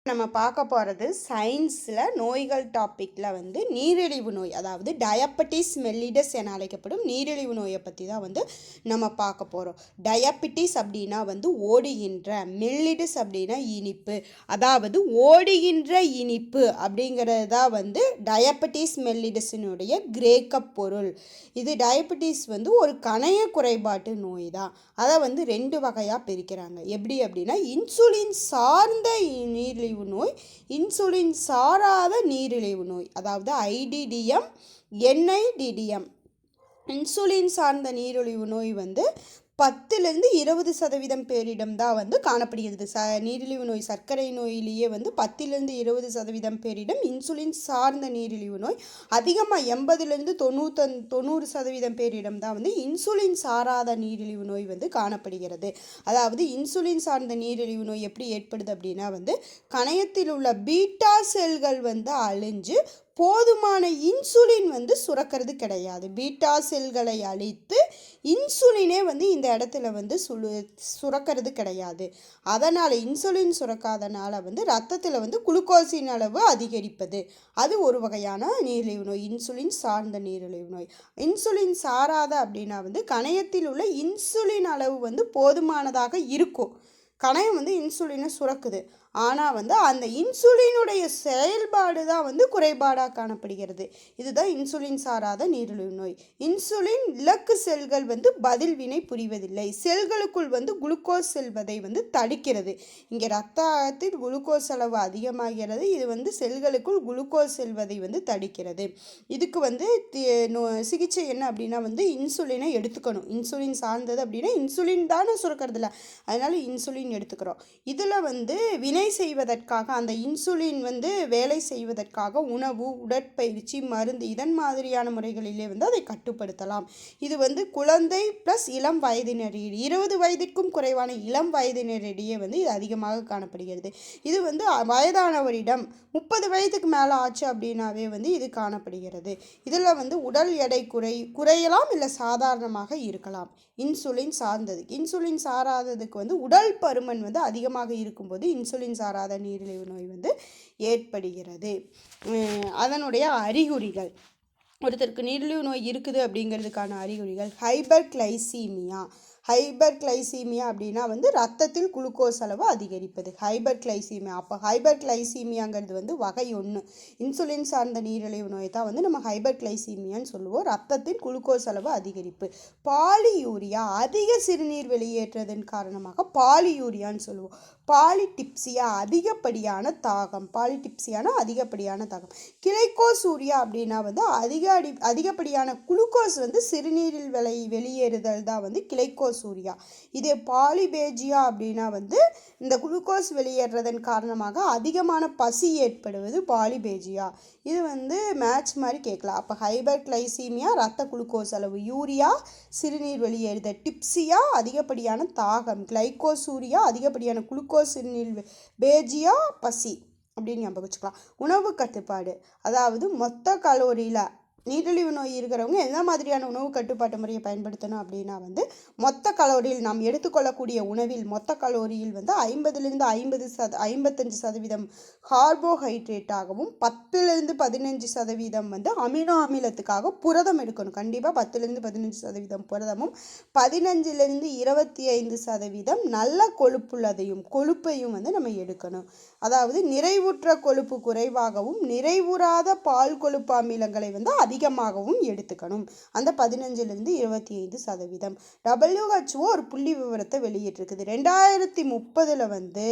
நம்ம பார்க்க போகிறது சயின்ஸில் நோய்கள் டாப்பிக்கில் வந்து நீரிழிவு நோய், அதாவது டயபெட்டிஸ் மெல்லிடஸ் என அழைக்கப்படும் நீரிழிவு நோயை பற்றி தான் வந்து நம்ம பார்க்க போகிறோம். டயபெட்டிஸ் அப்படின்னா வந்து ஓடுகின்ற, மெல்லிடஸ் அப்படின்னா இனிப்பு, அதாவது ஓடுகின்ற இனிப்பு அப்படிங்கிறது தான் வந்து டயபெட்டிஸ் மெல்லிடஸினுடைய கிரேக்க பொருள். இது டயபெட்டிஸ் வந்து ஒரு கணைய குறைபாட்டு நோய் தான். அதை வந்து ரெண்டு வகையாக பிரிக்கிறாங்க. எப்படி அப்படின்னா இன்சுலின் சார்ந்த நீரிழிவு நோய், இன்சுலின் சாராத நீரிழிவு நோய், அதாவது ஐடிடிஎம், என்ஐடிடிஎம். இன்சுலின் சார்ந்த நீரிழிவு நோய் வந்து 10-20% பேரிடம் தான் வந்து காணப்படுகிறது. நீரிழிவு நோய், சர்க்கரை நோயிலேயே வந்து 10-20% பேரிடம் இன்சுலின் சார்ந்த நீரிழிவு நோய். அதிகமாக 80-90% பேரிடம் தான் வந்து இன்சுலின் சாராத நீரிழிவு நோய் வந்து காணப்படுகிறது. அதாவது இன்சுலின் சார்ந்த நீரிழிவு நோய் எப்படி ஏற்படுது அப்படின்னா வந்து கணையத்தில் உள்ள பீட்டா செல்கள் வந்து அழிஞ்சு போதுமான இன்சுலின் வந்து சுரக்கிறது கிடையாது. பீட்டா செல்களை அழித்து இன்சுலினே வந்து இந்த இடத்துல வந்து சுரக்கிறது கிடையாது. அதனால் இன்சுலின் சுரக்காதனால வந்து ரத்தத்தில் வந்து குளுக்கோஸின் அளவு அதிகரிப்பது, அது ஒரு வகையான நீரிழிவு நோய், இன்சுலின் சார்ந்த நீரிழிவு நோய். இன்சுலின் சாராத அப்படின்னா வந்து கணையத்தில் உள்ள இன்சுலின் அளவு வந்து போதுமானதாக இருக்கும். கணையம் வந்து இன்சுலினை சுரக்குது, ஆனால் வந்து அந்த இன்சுலினுடைய செயல்பாடு தான் வந்து குறைபாடாக காணப்படுகிறது. இதுதான் இன்சுலின் சாராத நீரிழிவு நோய். இன்சுலின் இலக்கு செல்கள் வந்து பதில் வினை புரிவதில்லை, செல்களுக்குள் வந்து குளுக்கோஸ் செல்வதை வந்து தடுக்கிறது. இங்கே ரத்தத்தில் குளுக்கோஸ் அளவு அதிகமாகிறது, இது வந்து செல்களுக்குள் குளுக்கோஸ் செல்வதை வந்து தடுக்கிறது. இதுக்கு வந்து சிகிச்சை என்ன அப்படின்னா வந்து இன்சுலினை எடுத்துக்கணும். இன்சுலின் சார்ந்தது அப்படின்னா இன்சுலின் தானே சுரக்கிறதில்ல, அதனால இன்சுலின் எடுத்துக்கிறோம். இதில் வந்து வினை செய்வதற்காக, அந்த இன்சுலின் வந்து வேலை செய்வதற்காக உணவு, உடற்பயிற்சி, மருந்து, இதன் மாதிரியான முறைகளிலே வந்து அதை கட்டுப்படுத்தலாம். இது வந்து குழந்தை ப்ளஸ் இளம் வயதினரிடையே, 20 வயதிற்கும் குறைவான இளம் வயதினரிடையே வந்து இது அதிகமாக காணப்படுகிறது. இது வந்து வயதானவரிடம் 30 வயதுக்கு மேலே ஆச்சு அப்படின்னாவே வந்து இது காணப்படுகிறது. இதில் வந்து உடல் எடை குறையலாம், இல்லை சாதாரணமாக இருக்கலாம். இன்சுலின் சார்ந்தது. இன்சுலின் சாராததுக்கு வந்து உடல் பருமன் வந்து அதிகமாக இருக்கும்போது இன்சுலின் சாராத நீரிழிவு நோய் வந்து ஏற்படுகிறது. அதனுடைய அறிகுறிகள், ஒருத்தருக்கு நீரிழிவு நோய் இருக்குது அப்படிங்கிறதுக்கான அறிகுறிகள்: ஹைப்பர்கிளைசீமியா. ஹைப்பர்கிளைசீமியா அப்படின்னா வந்து ரத்தத்தில் குளுக்கோஸ் அளவு அதிகரிப்பது, ஹைப்பர்கிளைசீமியா. அப்போ ஹைப்பர்கிளைசீமியாங்கிறது வந்து வகை 1. இன்சுலின் சார்ந்த நீரிழிவு நோயை தான் வந்து நம்ம ஹைப்பர்கிளைசீமியான்னு சொல்லுவோம், ரத்தத்தில் குளுக்கோஸ் அளவு அதிகரிப்பு. பாலியூரியா, அதிக சிறுநீர் வெளியேற்றதன் காரணமாக பாலியூரியான்னு சொல்லுவோம். பாலிடிப்சியா, அதிகப்படியான தாகம், பாலிடிப்சியானா அதிகப்படியான தாகம். கிளைகோசூரியா அப்படின்னா வந்து அதிகப்படியான குளுக்கோஸ் வந்து சிறுநீரில் வெளியேறுதல் தான் வந்து கிளைகோசூரியா. இதே பாலிபேஜியா அப்படின்னா வந்து இந்த குளுக்கோஸ் வெளியேறதன் காரணமாக அதிகமான பசி ஏற்படுவது பாலிபேஜியா. இது வந்து மேட்ச் மாதிரி கேட்கலாம். அப்போ ஹைப்பர்கிளைசீமியா ரத்த குளுக்கோஸ் அளவு, யூரியா சிறுநீர் வெளியேறுதல், டிப்சியா அதிகப்படியான தாகம், கிளைகோசூரியா அதிகப்படியான குளுக்கோஸ் சிறுநீர், பேஜியா பசி அப்படின்னு ஞாபகம் வச்சுக்கலாம். உணவு கட்டுப்பாடு, அதாவது மொத்த கலோரியில் நீரிழிவு நோய் இருக்கிறவங்க என்ன மாதிரியான உணவு கட்டுப்பாட்டு முறையை பயன்படுத்தணும் அப்படின்னா வந்து மொத்த கலோரியில் நாம் எடுத்துக்கொள்ளக்கூடிய உணவில் மொத்த கலோரியில் வந்து 50-55% கார்போஹைட்ரேட்டாகவும் 10-15% வந்து அமினோ அமிலத்துக்காக புரதம் எடுக்கணும். கண்டிப்பாக 10-15% புரதமும் 15-25% நல்ல கொழுப்பையும் வந்து நம்ம எடுக்கணும். அதாவது நிறைவுற்ற கொழுப்பு குறைவாகவும் நிறைவுறாத பால் கொழுப்பு அமிலங்களை வந்து அதிகமாகவும் எடுத்துக்கணும். அந்த 15-25%. WHO ஒரு புள்ளி விவரத்தை வெளியிட்டிருக்குது. 2030 வந்து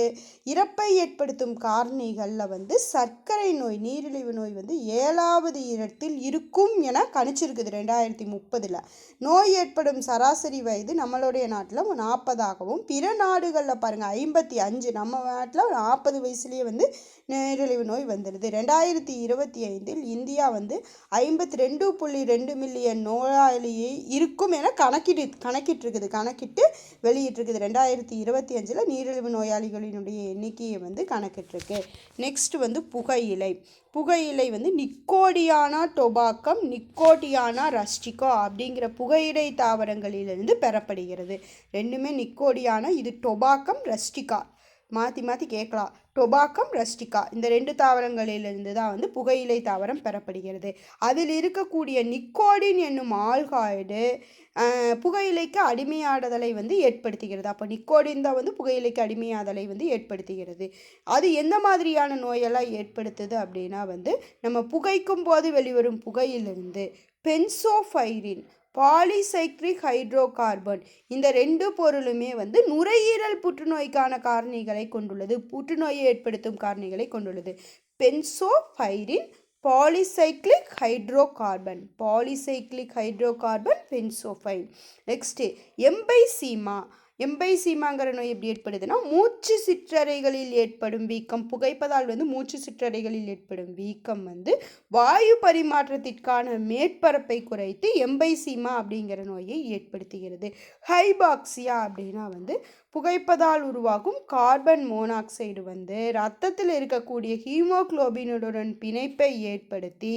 இறப்பை ஏற்படுத்தும் காரணிகளில் வந்து சர்க்கரை நோய், நீரிழிவு நோய் வந்து 7வது இடத்தில் இருக்கும் என கணிச்சிருக்குது 2030. நோய் ஏற்படும் சராசரி வயது நம்மளுடைய நாட்டில் 40ஆகவும், பிற நாடுகளில் பாருங்கள் 55, நம்ம நாட்டில் 40 வயசுலேயே வந்து நீரிழிவு நோய் வந்துடுது. 2025 இந்தியா வந்து 52.2 மில்லியன் நோயாளியை இருக்கும் என கணக்கிட்டு வெளியிட்டிருக்குது. 2025 நீரிழிவு நோயாளிகளினுடைய எண்ணிக்கையை வந்து கணக்கிட்டிருக்கு. நெக்ஸ்ட் வந்து புகையிலை வந்து நிக்கோடியானா டொபாக்கம், நிக்கோடியானா ரஸ்டிகா அப்படிங்கிற புகையிலை தாவரங்களிலிருந்து பெறப்படுகிறது. ரெண்டுமே நிக்கோடியானா, இது டொபாக்கம், ரஸ்டிகா மாற்றி மாற்றி கேட்கலாம். டொபாக்கம் ரஸ்டிகா இந்த 2 தாவரங்களிலிருந்து தான் வந்து புகையிலை தாவரம் பெறப்படுகிறது. அதில் இருக்கக்கூடிய நிக்கோடின் என்னும் ஆல்காய்டு புகையிலைக்கு அடிமையாடுதலை வந்து ஏற்படுத்துகிறது. அப்போ நிக்கோடின் தான் வந்து புகையிலைக்கு அடிமையாதலை வந்து ஏற்படுத்துகிறது. அது எந்த மாதிரியான நோயெல்லாம் ஏற்படுத்துது அப்படின்னா வந்து நம்ம புகைக்கும் போது வெளிவரும் புகையிலிருந்து பென்சோஃபைரின் பாலிசைக்ளிக் ஹைட்ரோகார்பன் இந்த 2 பொருளுமே வந்து நுரையீரல் புற்றுநோய்க்கான காரணிகளை கொண்டுள்ளது, புற்றுநோயை ஏற்படுத்தும் காரணிகளை கொண்டுள்ளது. பென்சோஃபைரின் பாலிசைக்ளிக் ஹைட்ரோகார்பன் பென்சோஃபைன். நெக்ஸ்ட்டு எம்பைசீமாங்கிற நோய் எப்படி ஏற்படுதுன்னா மூச்சு சிற்றறைகளில் ஏற்படும் வீக்கம். புகைப்பதால் வந்து மூச்சு சிற்றறைகளில் ஏற்படும் வீக்கம் வந்து வாயு பரிமாற்றத்திற்கான மேற்பரப்பை குறைத்து எம்பைசீமா அப்படிங்கிற நோயை ஏற்படுத்துகிறது. ஹைபாக்சியா அப்படின்னா வந்து புகைப்பதால் உருவாகும் கார்பன் மோனாக்சைடு வந்து ரத்தத்தில் இருக்கக்கூடிய ஹீமோகுளோபினுடன் பிணைப்பை ஏற்படுத்தி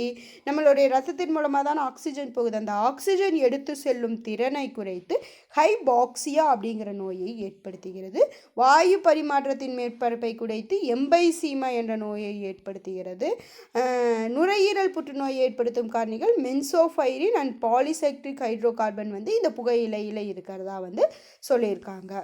நம்மளுடைய ரத்தத்தின் மூலமாக தான் ஆக்சிஜன் போகுது, அந்த ஆக்சிஜன் எடுத்து செல்லும் திறனை குறைத்து ஹைபாக்சியா அப்படிங்கிற நோயை ஏற்படுத்துகிறது. வாயு பரிமாற்றத்தின் மேற்பரப்பை குறைத்து எம்பைசீமா என்ற நோயை ஏற்படுத்துகிறது. நுரையீரல் புற்றுநோயை ஏற்படுத்தும் காரணிகள் மென்சோஃபைரின் அண்ட் பாலிசைக்ளிக் ஹைட்ரோகார்பன் வந்து இந்த புகையிலையில் இருக்கிறதா வந்து சொல்லியிருக்காங்க.